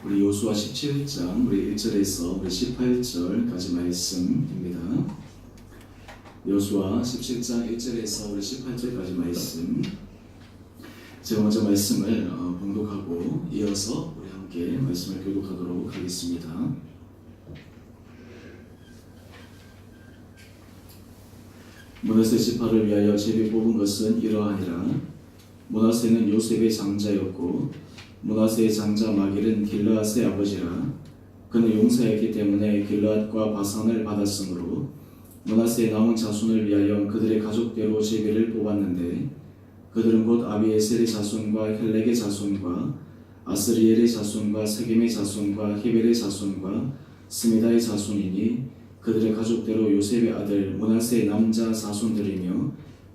우리 요수아 17장 우리 1절에서 우리 18절까지 말씀입니다. 요수아 17장 1절에서 우리 18절까지 말씀. 제가 먼저 말씀을 봉독하고 이어서 우리 함께 말씀을 교독하도록 하겠습니다. 므낫세 지파를 위하여 제비 뽑은 것은 이러하니라. 므낫세는 요셉의 장자였고 므낫세의 장자 마길은 길르앗의 아버지라. 그는 용사였기 때문에 길르앗과 바산을 받았으므로 므낫세의 남은 자손을 위하여 그들의 가족대로 제비를 뽑았는데 그들은 곧 아비에셀의 자손과 헬렉의 자손과 아스리엘의 자손과 세겜의 자손과 헤벨의 자손과 스미다의 자손이니 그들의 가족대로 요셉의 아들 므낫세의 남자 자손들이며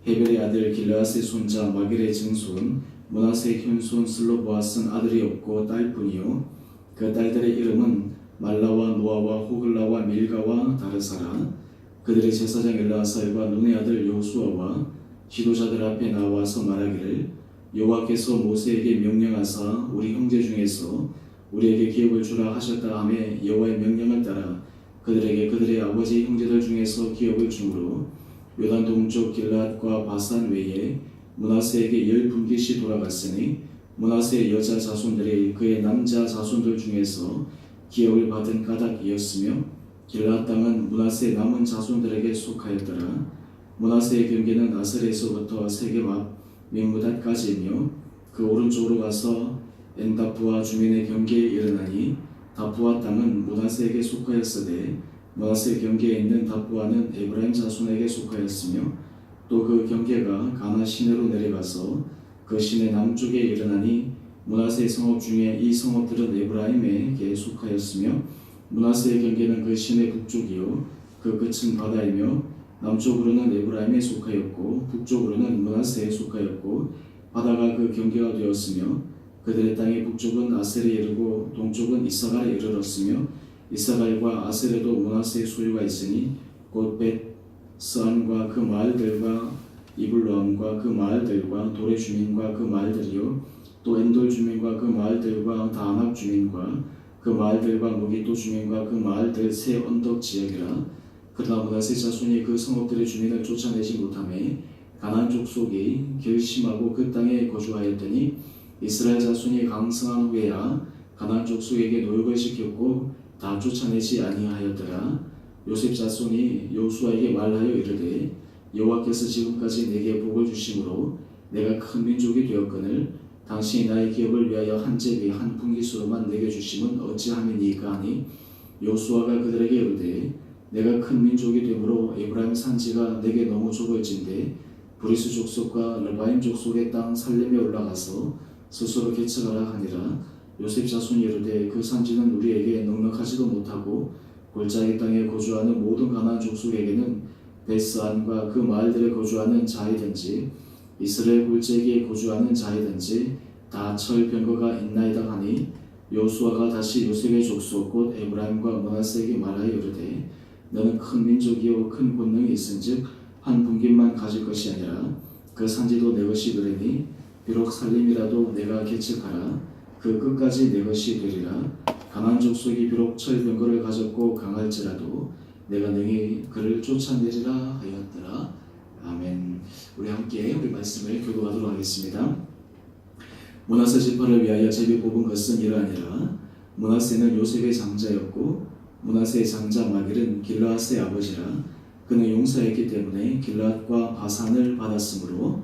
헤벨의 아들 길르앗의 손자 마길의 증손 므낫세의 현손 슬로보앗은 아들이 없고 딸뿐이요 그 딸들의 이름은 말라와 노아와 호글라와 밀가와 다르사라. 그들의 제사장 엘르아살과 눈의 아들 여호수아와 지도자들 앞에 나와서 말하기를 여호와께서 모세에게 명령하사 우리 형제 중에서 우리에게 기업을 주라 하셨다 하며 여호와의 명령을 따라 그들에게 그들의 아버지 형제들 중에서 기업을 주므로 요단 동쪽 길르앗과 바산 외에 므낫세에게 10분깃이 돌아갔으니 므낫세의 여자 자손들이 그의 남자 자손들 중에서 기업을 받은 까닭이었으며 길르앗 땅은 므낫세의 남은 자손들에게 속하였더라. 므낫세의 경계는 아셀에서부터 세겜 앞 믹므닷까지이며 그 오른쪽으로 가서 엔다프와 주민의 경계에 이르나니 다프와 땅은 므낫세에게 속하였으되 므낫세 경계에 있는 다프와는 에브라임 자손에게 속하였으며 또 그 경계가 가나 시내로 내려가서 그 시내 남쪽에 이르나니 므낫세의 성읍 중에 이 성읍들은 에브라임에게 속하였으며 므낫세의 경계는 그 시내 북쪽이요 그 끝은 바다이며 남쪽으로는 에브라임에 속하였고 북쪽으로는 므낫세에 속하였고 바다가 그 경계가 되었으며 그들의 땅의 북쪽은 아셀에 이르고 동쪽은 이사갈에 이르렀으며 이사갈과 아셀에도 므낫세의 소유가 있으니 곧 벳스안과 그 마을들과 이블로암과 그 마을들과 돌의 주민과 그 마을들이요 또 엔돌 주민과 그 마을들과 다아낙 주민과 그 마을들과 무기또 주민과 그 마을들 세 언덕 지역이라. 그러나 므낫세 자손이 그 성읍들의 주민을 쫓아내지 못하매 가나안 족속이 결심하고 그 땅에 거주하였더니 이스라엘 자손이 강성한 후에야 가나안 족속에게 노역을 시켰고 다 쫓아내지 아니하였더라. 요셉 자손이 여호수아에게 말하여 이르되 여호와께서 지금까지 내게 복을 주심으로 내가 큰 민족이 되었거늘 당신이 나의 기업을 위하여 한 제비 한 분깃으로만 내게 주심은 어찌함이니까 하니 여호수아가 그들에게 이르되 내가 큰 민족이 되므로 에브라임 산지가 내게 너무 좁을진데 브리스 족속과 르바임 족속의 땅 살렘에 올라가서 스스로 개척하라 하니라. 요셉 자손이 이르되 그 산지는 우리에게 넉넉하지도 못하고 골짜기 땅에 거주하는 모든 가나안 족속에게는 벳스안과 그 마을들에 거주하는 자이든지 이스라엘 골짜기에 거주하는 자이든지 다 철병거가 있나이다 하니 여호수아가 다시 요셉의 족속 곧 에브라임과 므낫세에게 말하여 이르되 너는 큰 민족이요 큰 권능이 있은즉 한 분깃만 가질 것이 아니라 그 산지도 내 것이 되리니 비록 살림이라도 내가 개척하라 그 끝까지 내 것이 되리라. 가나안 족속이 비록 철병거를 가졌고 강할지라도 내가 능히 그를 쫓아내리라 하였더라. 아멘. 우리 함께 우리 말씀을 교독하도록 하겠습니다. 므낫세 지파를 위하여 제비 뽑은 것은 이러하니라. 므낫세는 요셉의 장자였고 므낫세의 장자 마길은 길르앗의 아버지라. 그는 용사였기 때문에 길르앗과 바산을 받았으므로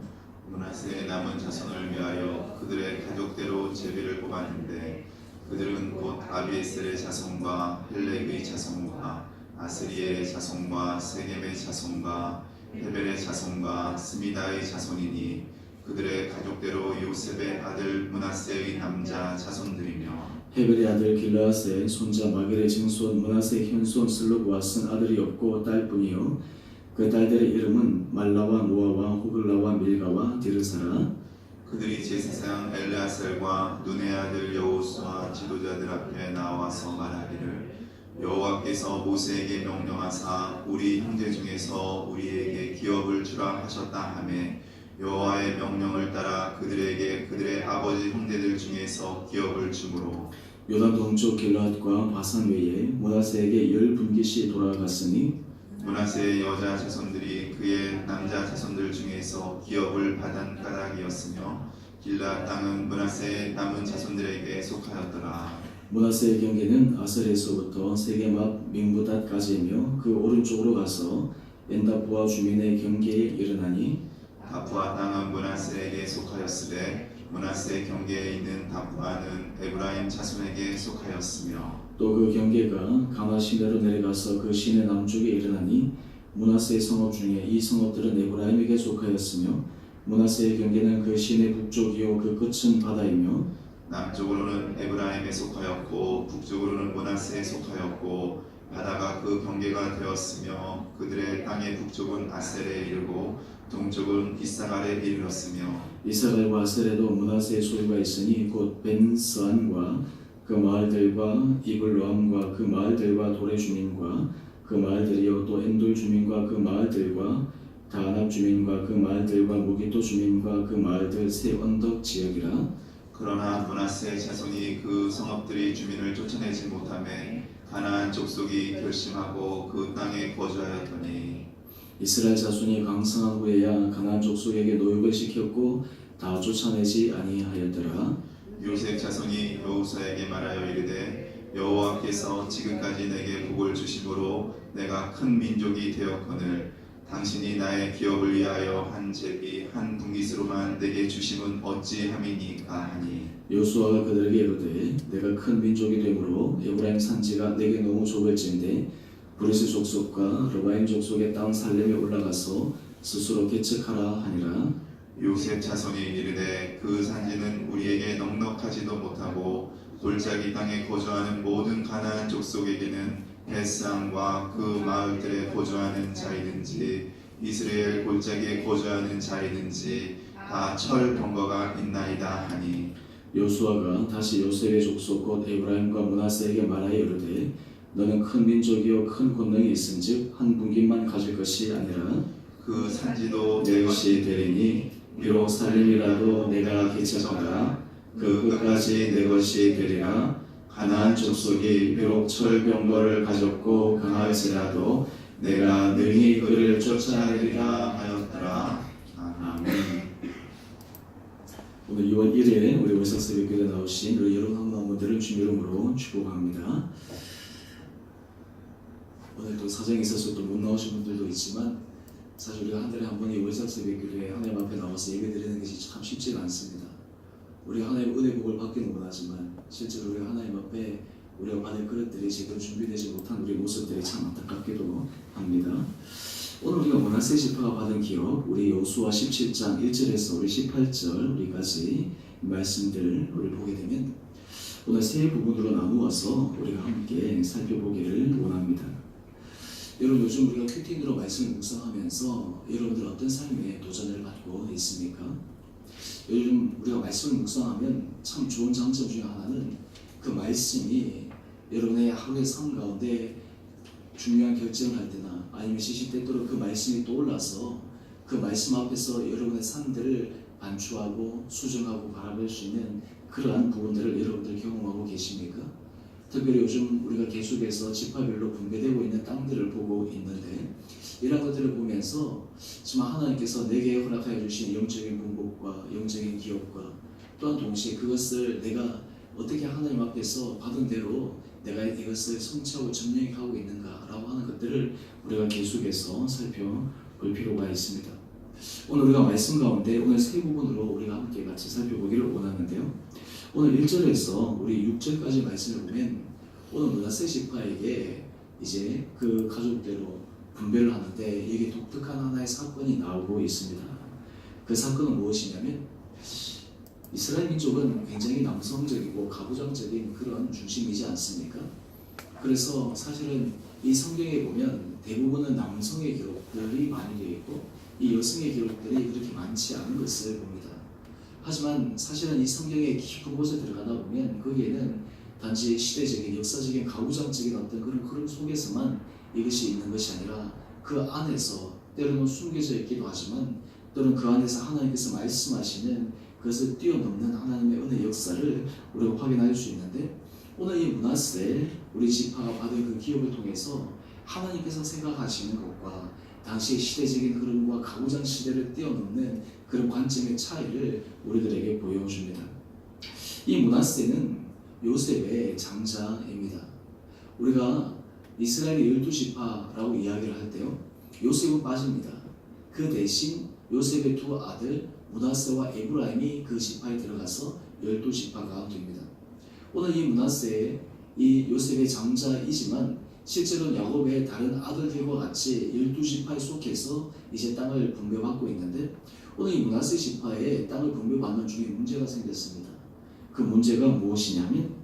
므낫세의 남은 자손을 위하여 그들의 가족대로 제비를 뽑았는데 그들은 곧 아비에셀의 자손과 헬렉의 자손과 아스리엘의 자손과 세겜의 자손과 헤벨의 자손과 스미다의 자손이니 그들의 가족대로 요셉의 아들 므낫세의 남자 자손들이며 헤벨의 아들 길르앗의 손자 마길의 증손 므낫세의 현손 슬로보앗은 아들이 없고 딸뿐이요 그 딸들의 이름은 말라와 노아와 호글라와 밀가와 디르사라. 그들이 제사장 엘르아살과 눈의 아들 여호수아 지도자들 앞에 나와서 말하기를 여호와께서 모세에게 명령하사 우리 형제 중에서 우리에게 기업을 주라 하셨다 하며 여호와의 명령을 따라 그들에게 그들의 아버지 형제들 중에서 기업을 주므로 요단 동쪽 길앗과 바산 외에 므낫세에게 10분깃이 돌아갔으니 므낫세의 여자 자손들이 그의 남자 자손들 중에서 기업을 받은 까닭이었으며 길앗 땅은 므낫세의 남은 자손들에게 속하였더라. 므낫세의 경계는 아셀에서부터 세겜 앞 믹므닷까지이며 그 오른쪽으로 가서 엔다포와 주민의 경계에 이르나니 다푸아 땅은 므낫세에게 속하였으되 므낫세 경계에 있는 다푸아는 에브라임 자손에게 속하였으며 또 그 경계가 가나 시내로 내려가서 그 시내 남쪽에 이르나니 므낫세의 성읍 중에 이 성읍들은 에브라임에게 속하였으며 므낫세의 경계는 그 시내 북쪽이요 그 끝은 바다이며 남쪽으로는 에브라임에 속하였고 북쪽으로는 므낫세에 속하였고 바다가 그 경계가 되었으며 그들의 땅의 북쪽은 아셀에 이르고 동쪽은 이사갈에 이르렀으며 이스라엘과 아셀에도 므낫세의 소유가 있으니 곧 벤스안과 그 마을들과 이블로암과 그 마을들과 도레 주민과 그 마을들이요 또 엔돌 주민과 그 마을들과 다아납 주민과 그 마을들과 무기토 주민과 그 마을들 세 언덕 지역이라. 그러나 므낫세 자손이 그 성읍들이 주민을 쫓아내지 못하매 가나안 족속이 결심하고 그 땅에 거주하였더니 이스라엘 자손이 강성한 후에야 가나안 족속에게 노역을 시켰고 다 쫓아내지 아니하였더라. 요셉 자손이 여호수아에게 말하여 이르되 여호와께서 지금까지 내게 복을 주심으로 내가 큰 민족이 되었거늘 당신이 나의 기업을 위하여 한 제비 한 분깃으로만 내게 주심은 어찌함이니까 하니 여호수아가 그들에게 이르되 내가 큰 민족이 되므로 에브라임 산지가 내게 너무 좁을진데 브리스 족속과 르바임 족속의 땅 살렘에 올라가서 스스로 개척하라 하니라. 요셉 자손이 이르되 그 산지는 우리에게 넉넉하지도 못하고 골짜기 땅에 거주하는 모든 가나안 족속에게는 벳상과 그 마을들에 거주하는 자이든지 이스라엘 골짜기에 거주하는 자이든지 다 철 병거가 있나이다 하니 여호수아가 다시 요셉의 족속 곧 에브라임과 므낫세에게 말하여 이르되 너는 큰 민족이요 큰 권능이 있은즉 한 분깃만 가질 것이 아니라 그 산지도 내 것이 되리니 비록 살림이라도 내가 개척하라 그 끝까지 내 것이 되리라. 가나안 족속이 비록 철병거를 가졌고 강할지라도 내가 능히 그를 쫓아내리라 하였더라. 아멘. 오늘 2월 1일 우리 월삭 새벽교회 나오신 우리 여러분 한분들을 주님 이름으로 축복합니다. 오늘 또 사정이 있어서 또 못 나오신 분들도 있지만 사실 우리가 한 달에 한 번이 월삭 새벽교회 하나님 앞에 나와서 예배드리는 것이 참 쉽지가 않습니다. 우리가 하나님의 은혜 복을 받기는 원하지만 실제로 우리가 하나님 앞에 우리가 받을 그릇들이 제대로 준비되지 못한 우리 모습들이 참 안타깝기도 합니다. 오늘 우리가 므낫세 지파가 받은 기업, 우리 여호수아 17장 1절에서 우리 18절 우리까지 말씀들을 우리 보게 되면 오늘 세 부분으로 나누어서 우리가 함께 살펴보기를 원합니다. 여러분 요즘 우리가 큐티인으로 말씀을 묵상하면서 여러분들 어떤 삶에 도전을 받고 있습니까? 요즘 우리가 말씀을 묵상하면 참 좋은 장점 중에 하나는 그 말씀이 여러분의 하루의 삶 가운데 중요한 결정을 할 때나 아니면 시시때때로 그 말씀이 떠올라서 그 말씀 앞에서 여러분의 삶들을 반추하고 수정하고 바라볼 수 있는 그러한 부분들을 여러분들 경험하고 계십니까? 특별히 요즘 우리가 계속해서 지파별로 분배되고 있는 땅들을 보고 있는데 이런 것들을 보면서 정말 하나님께서 내게 허락하여 주신 영적인 공복과 영적인 기업과 또한 동시에 그것을 내가 어떻게 하나님 앞에서 받은 대로 내가 이것을 성취하고 점령하고 있는가라고 하는 것들을 우리가 계속해서 살펴볼 필요가 있습니다. 오늘 우리가 말씀 가운데 오늘 세 부분으로 우리가 함께 같이 살펴보기를 원하는데요. 오늘 1절에서 우리 6절까지 말씀을 보면 오늘 므낫세 지파에게 이제 그 가족대로 분배를 하는데 이게 독특한 하나의 사건이 나오고 있습니다. 그 사건은 무엇이냐면 이스라엘 민족은 굉장히 남성적이고 가부장적인 그런 중심이지 않습니까? 그래서 사실은 이 성경에 보면 대부분은 남성의 기록들이 많이 되어 있고 이 여성의 기록들이 그렇게 많지 않은 것을 봅니다. 하지만 사실은 이 성경의 깊은 곳에 들어가다 보면 거기에는 단지 시대적인 역사적인 가부장적인 어떤 그런 흐름 속에서만 이것이 있는 것이 아니라 그 안에서 때로는 숨겨져 있기도 하지만 또는 그 안에서 하나님께서 말씀하시는 그것을 뛰어넘는 하나님의 은혜 역사를 우리가 확인할 수 있는데 오늘 이 므낫세 우리 지파가 받은 그 기업을 통해서 하나님께서 생각하시는 것과 당시의 시대적인 흐름과 가부장 시대를 뛰어넘는 그런 관점의 차이를 우리들에게 보여줍니다. 이 므낫세는 요셉의 장자입니다. 우리가 이스라엘의 12지파라고 이야기를 할 때요, 요셉은 빠집니다. 그 대신 요셉의 두 아들 므낫세와 에브라임이 그 지파에 들어가서 12지파가 됩니다. 오늘 이 므낫세, 이 요셉의 장자이지만 실제로는 야곱의 다른 아들들과 같이 12지파에 속해서 이제 땅을 분배받고 있는데, 오늘 이 므낫세 지파에 땅을 분배받는 중에 문제가 생겼습니다. 그 문제가 무엇이냐면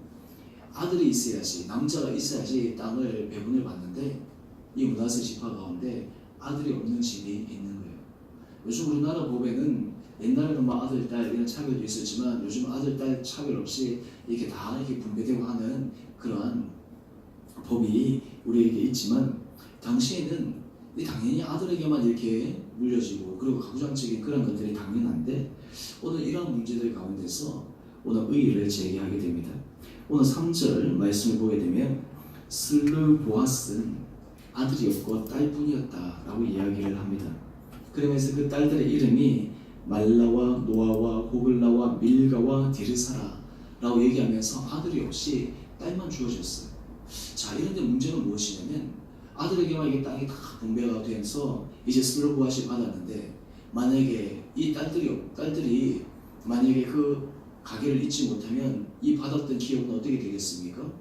아들이 있어야지, 남자가 있어야지 땅을 배분을 받는데 이 므낫세 지파 가운데 아들이 없는 집이 있는 거예요. 요즘 우리나라 법에는 옛날에는 뭐 아들, 딸 이런 차별도 있었지만 요즘 아들, 딸 차별 없이 이렇게 다 이렇게 분배되고 하는 그러한 법이 우리에게 있지만, 당시에는 당연히 아들에게만 이렇게 물려지고 그리고 가부장적인 그런 것들이 당연한데, 오늘 이러한 문제들 가운데서 오늘 의의를 제기하게 됩니다. 오늘 3절 말씀을 보게 되면 슬르보아스는 아들이 없고 딸뿐이었다 라고 이야기를 합니다. 그러면서 그 딸들의 이름이 말라와 노아와 호글라와 밀가와 디르사라 라고 얘기하면서 아들이 없이 딸만 주어졌어요. 자, 이런데 문제는 무엇이냐면 아들에게만 이게 땅이 다 분배가 되면서 이제 슬로보아시 받았는데, 만약에 이 딸들이 만약에 그 가게를 잊지 못하면 이 받았던 기업은 어떻게 되겠습니까?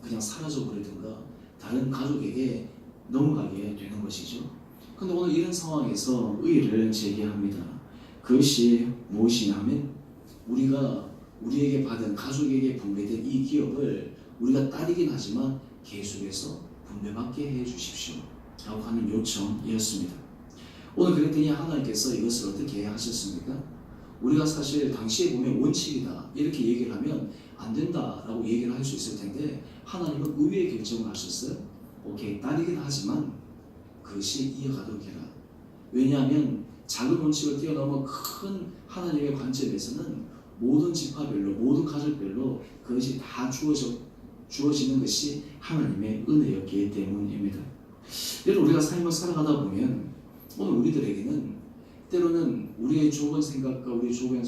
그냥 사라져 버리든가 다른 가족에게 넘어가게 되는 것이죠. 근데 오늘 이런 상황에서 의의를 제기합니다. 그것이 무엇이냐면 우리에게 받은, 가족에게 분배된 이 기업을 우리가 딸이긴 하지만 계속해서 분배받게 해 주십시오 라고 하는 요청이었습니다. 오늘 그랬더니 하나님께서 이것을 어떻게 하셨습니까? 우리가 사실 당시에 보면 원칙이다 이렇게 얘기를 하면 안 된다 라고 얘기를 할 수 있을 텐데, 하나님은 의외의 결정을 하셨어요. 오케이, 딸이긴 하지만 그것이 이어가도록 해라. 왜냐하면 작은 원칙을 뛰어넘어 큰 하나님의 관점에서는 모든 지파별로, 모든 가족별로 그것이 다 주어지는 것이 하나님의 은혜였기 때문입니다. 여러분, 우리가 삶을 살아가다 보면 오늘 우리들에게는 때로는 우리의 좁은 생각과 우리의 좁은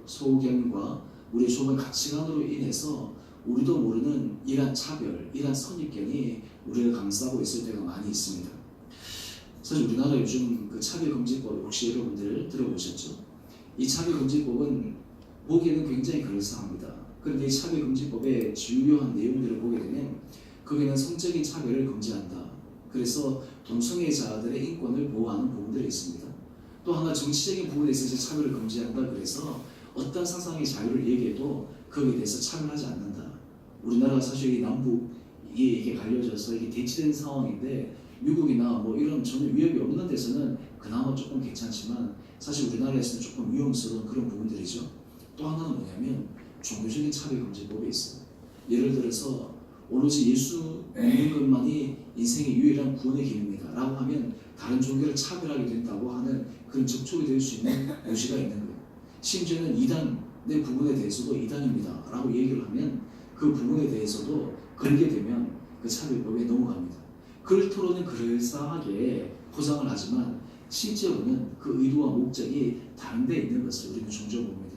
소견과 우리의 좁은 가치관으로 인해서 우리도 모르는 이러한 차별, 이러한 선입견이 우리를 감싸고 있을 때가 많이 있습니다. 사실 우리나라 요즘 그 차별금지법 혹시 여러분들 들어보셨죠? 이 차별금지법은 보기에는 굉장히 그럴싸합니다. 그런데 이 차별금지법의 주요한 내용들을 보게 되면 거기는 성적인 차별을 금지한다. 그래서 동성애자들의 인권을 보호하는 부분들이 있습니다. 또 하나 정치적인 부분에 있어서 차별을 금지한다. 그래서 어떤 상상의 자유를 얘기해도 거기에 대해서 차별하지 않는다. 우리나라가 사실 이 남북 이게 갈려져서 이게 대치된 상황인데, 미국이나 뭐 이런 전혀 위협이 없는 데서는 그나마 조금 괜찮지만 사실 우리나라에서는 조금 위험스러운 그런 부분들이죠. 또 하나는 뭐냐면 종교적인 차별금지법이 있어요. 예를 들어서 오로지 예수 믿는 것만이 인생의 유일한 구원의 길입니다 라고 하면 다른 종교를 차별하게 된다고 하는 그런 접촉이 될 수 있는 요지가 있는 거예요. 심지어는 이단의 부분에 대해서도 이단입니다 라고 얘기를 하면 그 부분에 대해서도 걸게 되면 그 차별법에 넘어갑니다. 그렇도록은 그럴싸하게 포장을 하지만 실제로는 그 의도와 목적이 다른 데 있는 것을 우리는 종종 봅니다.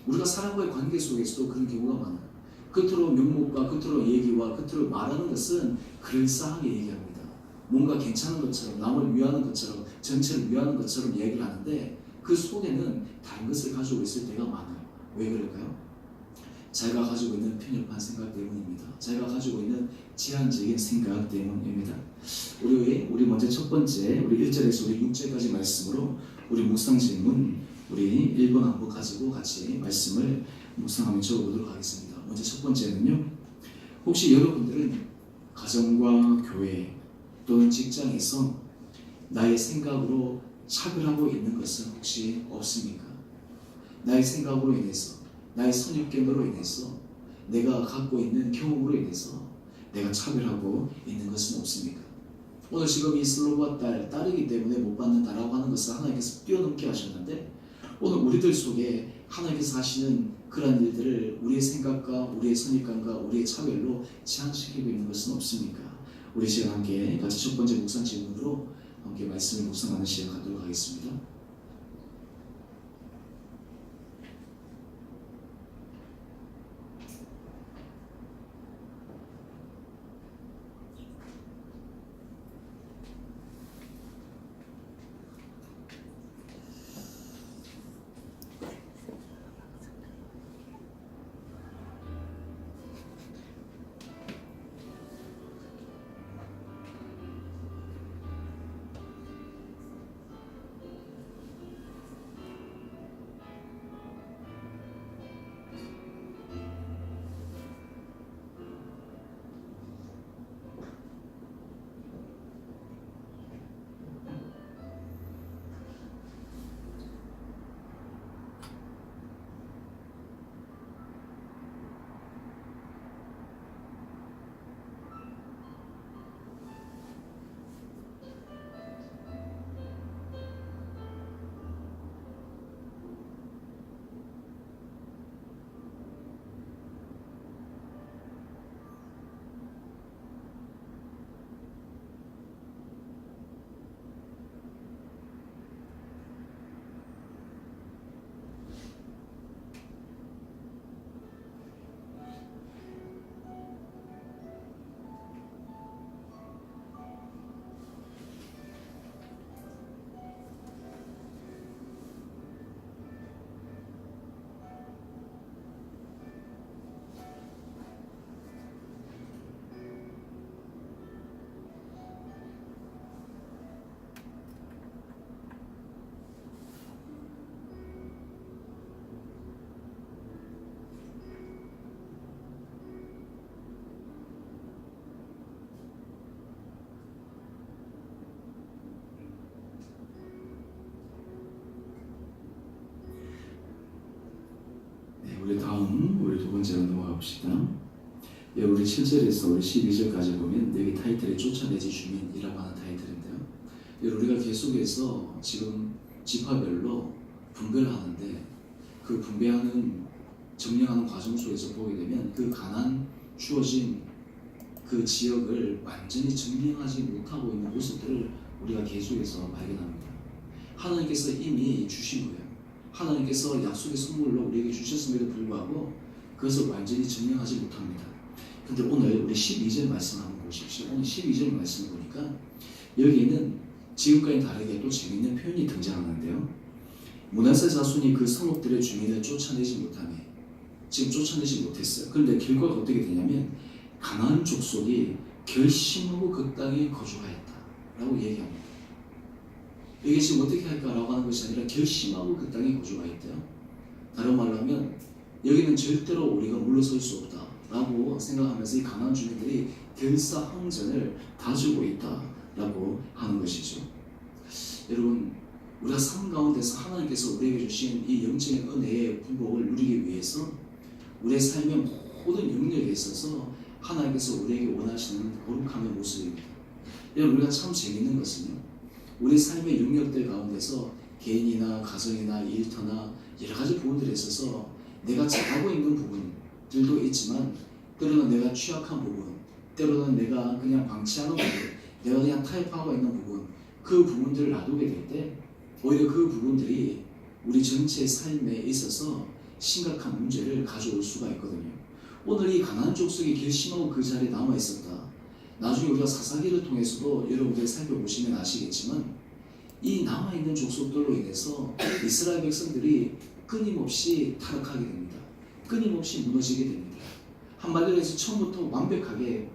우리가 사람과의 관계 속에서도 그런 경우가 많아요. 겉으로 명목과 겉으로 얘기와 겉으로 말하는 것은 그럴싸하게 얘기합니다. 뭔가 괜찮은 것처럼, 남을 위하는 것처럼, 전체를 위하는 것처럼 얘기를 하는데 그 속에는 다른 것을 가지고 있을 때가 많아요. 왜 그럴까요? 자기가 가지고 있는 편협한 생각 때문입니다. 자기가 가지고 있는 제한적인 생각 때문입니다. 우리 먼저 첫 번째, 우리 1절에서 우리 6절까지 말씀으로 우리 묵상 질문, 우리 1번 한번 가지고 같이 말씀을 묵상하며 적어보도록 하겠습니다. 먼저 첫 번째는요, 혹시 여러분들은 가정과 교회 또는 직장에서 나의 생각으로 차별하고 있는 것은 혹시 없습니까? 나의 생각으로 인해서, 나의 선입견으로 인해서, 내가 갖고 있는 경험으로 인해서 내가 차별하고 있는 것은 없습니까? 오늘 지금 이 슬로보아 딸이기 때문에 못 받는다라고 하는 것을 하나님께서 뛰어넘게 하셨는데, 오늘 우리들 속에 하나님께서 하시는 그러한 일들을 우리의 생각과 우리의 선입관과 우리의 차별로 제한시키고 있는 것은 없습니까? 우리 시간 함께 같이 첫 번째 묵상 질문으로 함께 말씀을 묵상하는 시간 갖도록 하겠습니다. 우리 두 번째로 넘어가 봅시다. 우리 7절에서 우리 12절까지 보면 여기 타이틀에 쫓아내지 주민이라고 하는 타이틀인데요. 우리가 계속해서 지금 지파별로 분배를 하는데 그 분배하는 정리하는 과정 속에서 보게 되면 그 가난 주어진 그 지역을 완전히 정리하지 못하고 있는 모습들을 우리가 계속해서 발견합니다. 하나님께서 이미 주신 거예요. 하나님께서 약속의 선물로 우리에게 주셨음에도 불구하고 그것을 완전히 증명하지 못합니다. 근데 오늘 우리 12절 말씀 한번 보십시오. 오늘 12절 말씀을 보니까 여기에는 지금과는 다르게 또 재미있는 표현이 등장하는데요. 므낫세 자손이 그 성읍들의 주민을 쫓아내지 못하며 지금 쫓아내지 못했어요. 그런데 결과가 어떻게 되냐면 가나안 족속이 결심하고 그 땅에 거주하였다라고 얘기합니다. 이게 지금 어떻게 할까라고 하는 것이 아니라 결심하고 그 땅에 거주하였대요. 다른 말로 하면 여기는 절대로 우리가 물러설 수 없다라고 생각하면서 이 가나안 주민들이 결사항전을 다지고 있다라고 하는 것이죠. 여러분, 우리가 삶 가운데서 하나님께서 우리에게 주신 이 영적인 은혜의 분복을 누리기 위해서 우리의 삶의 모든 영역에 있어서 하나님께서 우리에게 원하시는 거룩함의 모습입니다. 여러분, 우리가 참 재밌는 것은요, 우리 삶의 영역들 가운데서 개인이나 가정이나 일터나 여러 가지 부분들에 있어서 내가 잘하고 있는 부분들도 있지만 때로는 내가 취약한 부분, 때로는 내가 그냥 방치하는 부분, 내가 그냥 타협하고 있는 부분, 그 부분들을 놔두게 될 때 오히려 그 부분들이 우리 전체 삶에 있어서 심각한 문제를 가져올 수가 있거든요. 오늘 이 가나안 족속이 결심하고 그 자리에 남아 있었다. 나중에 우리가 사사기를 통해서도 여러분들이 살펴보시면 아시겠지만 이 남아있는 족속들로 인해서 이스라엘 백성들이 끊임없이 타락하게 됩니다. 끊임없이 무너지게 됩니다. 한마디로 해서 처음부터 완벽하게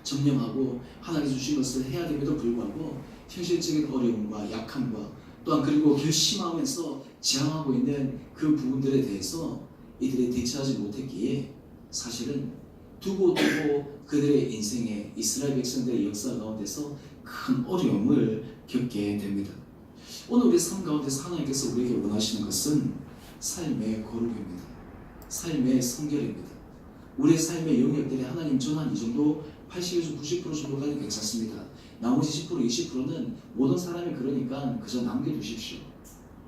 점령하고 하나님께서 주신 것을 해야 됨에도 불구하고 현실적인 어려움과 약함과 또한 그리고 결심하면서 저항하고 있는 그 부분들에 대해서 이들이 대처하지 못했기에 사실은 두고 그들의 인생에 이스라엘 백성들의 역사 가운데서 큰 어려움을 겪게 됩니다. 오늘 우리 삶 가운데서 하나님께서 우리에게 원하시는 것은 삶의 거룩입니다. 삶의 성결입니다. 우리의 삶의 영역들이 하나님 전한 이 정도 80에서 90% 정도까지 괜찮습니다. 나머지 10%, 20%는 모든 사람이 그러니까 그저 남겨두십시오.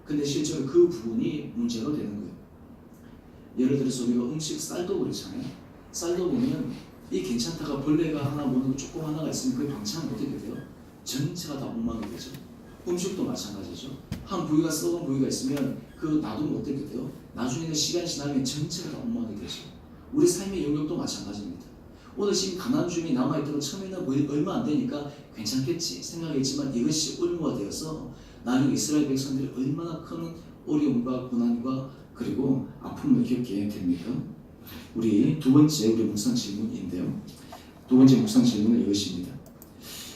근데 실제로 그 부분이 문제가 되는 거예요. 예를 들어서 우리가 음식 쌀도 그렇잖아요. 쌀도 보면 이 괜찮다가 벌레가 하나 모는 거 조금 하나가 있으면 그게 방치하면 어떻게 돼요? 전체가 다 엉망이 되죠. 음식도 마찬가지죠. 한 부위가 썩은 부위가 있으면 그 놔두면 어떻게 돼요? 나중에는 시간이 지나면 전체가 다 엉망이 되죠. 우리 삶의 영역도 마찬가지입니다. 오늘 지금 가난한 주민이 남아있도록 처음에는 뭐 얼마 안 되니까 괜찮겠지 생각했지만 이것이 올무가 되어서 나중에 이스라엘 백성들이 얼마나 큰 어려움과 고난과 그리고 아픔을 겪게 됩니까? 우리 두 번째 우리 묵상 질문인데요. 두 번째 묵상 질문은 이것입니다.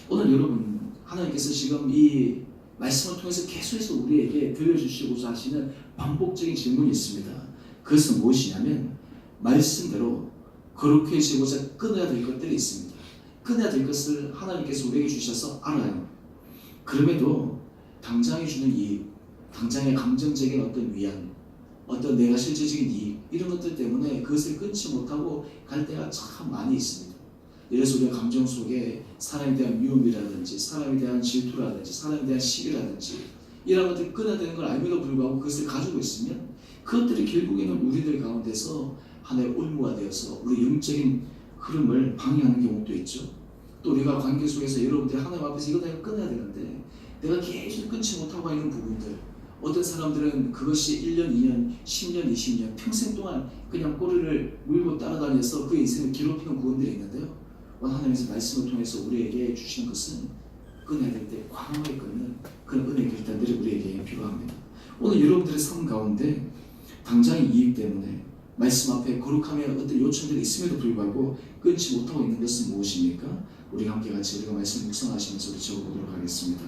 오늘 여러분 하나님께서 지금 이 말씀을 통해서 계속해서 우리에게 들려주시고자 하시는 반복적인 질문이 있습니다. 그것은 무엇이냐면 말씀대로 거룩해지고자 끊어야 될 것들이 있습니다. 끊어야 될 것을 하나님께서 우리에게 주셔서 알아요. 그럼에도 당장에 주는 이익, 당장의 감정적인 어떤 위안, 어떤 내가 실제적인 이익 이런 것들 때문에 그것을 끊지 못하고 갈 때가 참 많이 있습니다. 그래서 우리가 감정 속에 사람에 대한 미움이라든지 사람에 대한 질투라든지 사람에 대한 시기라든지 이런 것들을 끊어야 되는 걸 알면도 불구하고 그것을 가지고 있으면 그것들이 결국에는 우리들 가운데서 하나의 올무가 되어서 우리 영적인 흐름을 방해하는 경우도 있죠. 또 우리가 관계 속에서 여러분들이 하나님 앞에서 이거 내가 끊어야 되는데 내가 계속 끊지 못하고 있는 부분들, 어떤 사람들은 그것이 1년, 2년, 10년, 20년 평생 동안 그냥 꼬리를 물고 따라다녀서 그 인생을 괴롭히는 부분들이 있는데요. 오늘 하나님께서 말씀을 통해서 우리에게 주시는 것은 끊어야 될 때 과감하게 끊는 그런 은혜 결단들이 우리에게 필요합니다. 오늘 여러분들의 삶 가운데 당장의 이익 때문에 말씀 앞에 거룩함의 어떤 요청들이 있음에도 불구하고 끊지 못하고 있는 것은 무엇입니까? 우리 함께 같이 우리가 말씀 묵상하시면서 우리 적어보도록 하겠습니다.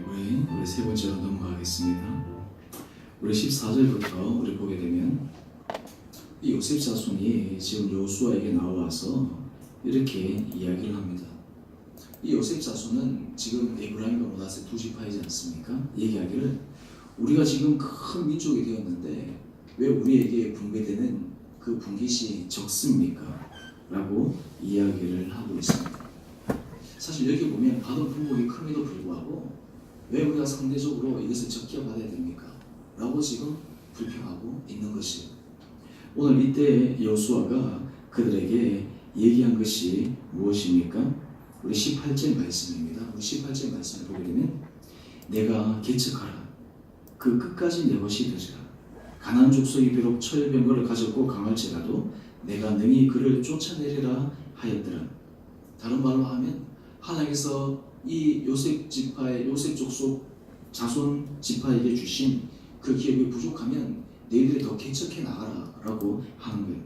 우리 세 번째로 넘어가겠습니다. 우리 14절부터 우리 보게 되면 이 요셉 자손이 지금 여호수아에게 나와서 이렇게 이야기를 합니다. 이 요셉 자손은 지금 에브라임과 므낫세 두 지파이지 않습니까? 얘기하기를 우리가 지금 큰 민족이 되었는데 왜 우리에게 분배되는 그 분깃이 적습니까? 라고 이야기를 하고 있습니다. 사실 여기 보면 받은 품목이 큼에도 불구하고 왜 우리가 상대적으로 이것을 적게 받아야 됩니까? 라고 지금 불평하고 있는 것이에요. 오늘 이때 여호수아가 그들에게 얘기한 것이 무엇입니까? 우리 18절 말씀입니다. 우리 18절 말씀을 보게 되면 내가 개척하라 그 끝까지 내 것이 되리라 가나안 족속이 비록 철병거를 가졌고 강할지라도 내가 능히 그를 쫓아내리라 하였더라. 다른 말로 하면 하나님께서 이 요셉 지파의 요셉 족속 자손 지파에게 주신 그 기업이 부족하면 너희들이 더 개척해 나가라 라고 하는 거예요.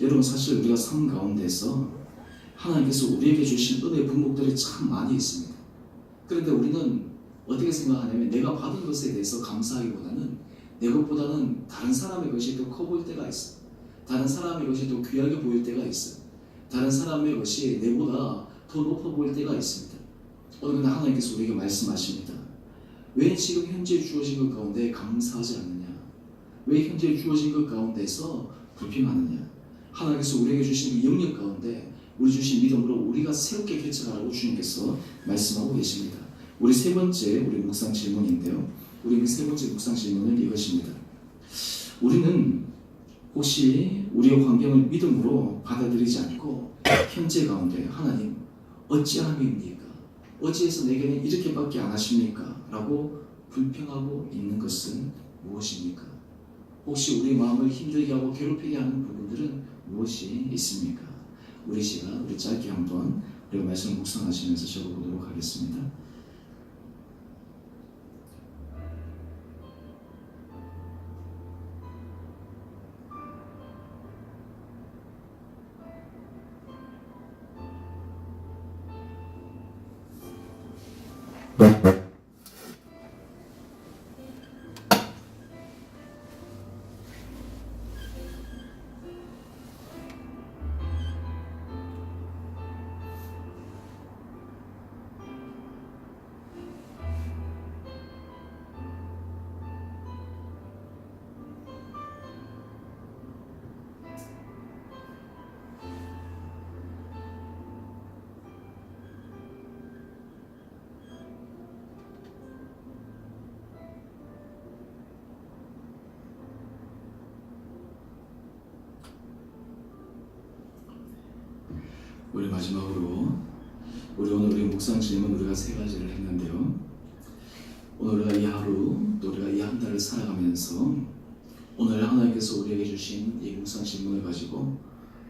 여러분 사실 우리가 삶 가운데서 하나님께서 우리에게 주신 은혜의 분목들이 참 많이 있습니다. 그런데 우리는 어떻게 생각하냐면 내가 받은 것에 대해서 감사하기보다는 내 것보다는 다른 사람의 것이 더 커 보일 때가 있어. 다른 사람의 것이 더 귀하게 보일 때가 있어. 다른 사람의 것이 내보다 더 높아 보일 때가 있습니다. 오늘 하나님께서 우리에게 말씀하십니다. 왜 지금 현재 주어진 것 가운데 감사하지 않느냐? 왜 현재 주어진 것 가운데서 불평하느냐? 하나님께서 우리에게 주신 그 영역 가운데 우리 주신 믿음으로 우리가 새롭게 개척하라고 주님께서 말씀하고 계십니다. 우리 세 번째 우리 묵상 질문인데요. 우리 그 세 번째 묵상 질문은 이것입니다. 우리는 혹시 우리의 환경을 믿음으로 받아들이지 않고 현재 가운데 하나님 어찌함입니까? 어찌해서 내게는 이렇게밖에 안 하십니까? 라고 불평하고 있는 것은 무엇입니까? 혹시 우리 마음을 힘들게 하고 괴롭히게 하는 부분들은 무엇이 있습니까? 우리 시간 우리 짧게 한번 우리가 말씀을 묵상하시면서 적어보도록 하겠습니다. 우리 마지막으로 우리 오늘 묵상 질문 우리가 세 가지를 했는데요. 오늘 우리가 이 하루 또 우리가 이 한 달을 살아가면서 오늘 하나님께서 우리에게 주신 이 묵상 질문을 가지고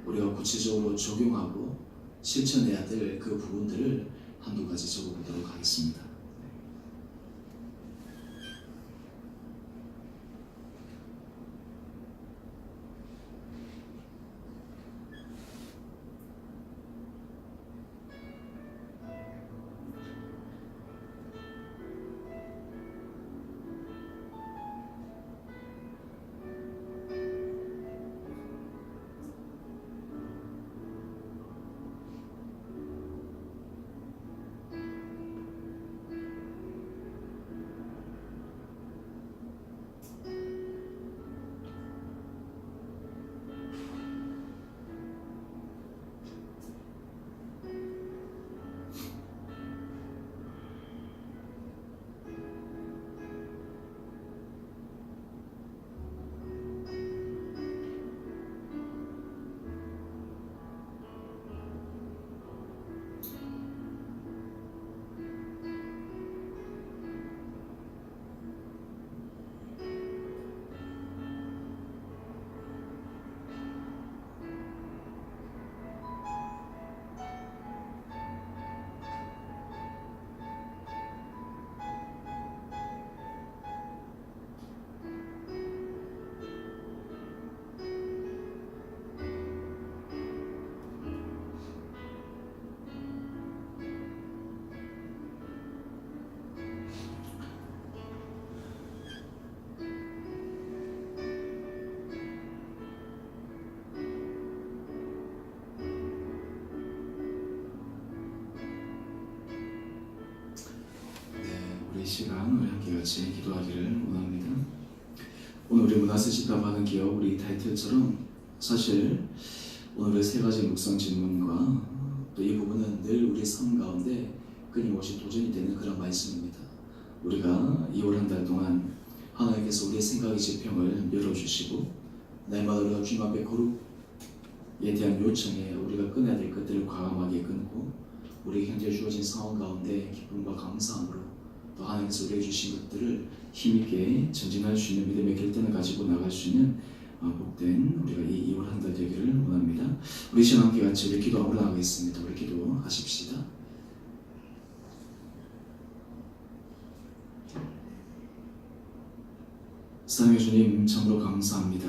우리가 구체적으로 적용하고 실천해야 될 그 부분들을 한두 가지 적어보도록 하겠습니다. 이 시간 우리 함께 같이 기도하기를 원합니다. 오늘 우리 문화세 집합하는 기업 우리 타이틀처럼 사실 오늘의 세 가지 묵상 질문과 또 이 부분은 늘 우리 삶 가운데 끊임없이 도전이 되는 그런 말씀입니다. 우리가 2월 한 달 동안 하나님께서 우리의 생각의 지평을 열어주시고 날마다 우리가 주님 앞에 거룩에 대한 요청에 우리가 끊어야 될 것들을 과감하게 끊고 우리 현재 주어진 상황 가운데 기쁨과 감사함으로 또 하나님께서 우리에게 주신 것들을 힘있게 전진할 수 있는 믿음의 결단을 가지고 나갈 수 있는 복된 우리가 이 2월 한 달 되기를 원합니다. 우리 시간 함께 같이 우리 기도하러 나가겠습니다. 우리 기도하십시다. 사랑의 주님 참으로 감사합니다.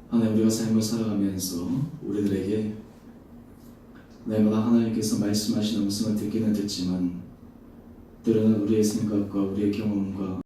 하나님 우리가 삶을 살아가면서 우리들에게 날마다 하나님께서 말씀하시는 음성을 듣기는 듣지만 때로는 우리의 생각과 우리의 경험과